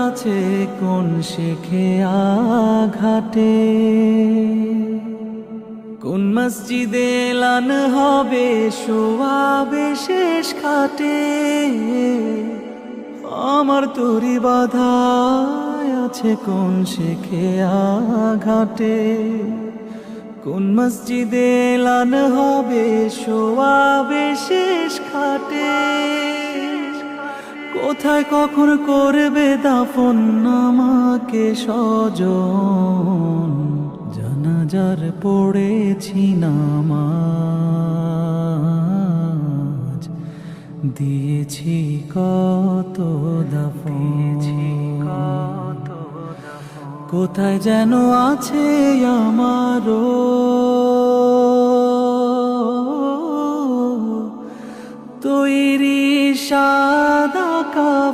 আছে কোন শেখে আঘাটে, কোন মসজিদে এলান হবে শোয়াবে শেষ খাটে। আমার তোরি বাধা আছে কোন শেখে আঘাটে, কোন মসজিদে এলান হবে শোয়াবে শেষ খাটে। কোথায় কখন করবে দাফন আমাকে স্বজন, জানাজার পড়েছি নামাজ, দিয়েছি কত দাফন। কোথায় যেন আছে আমারও তৈরি সাদা কাফন।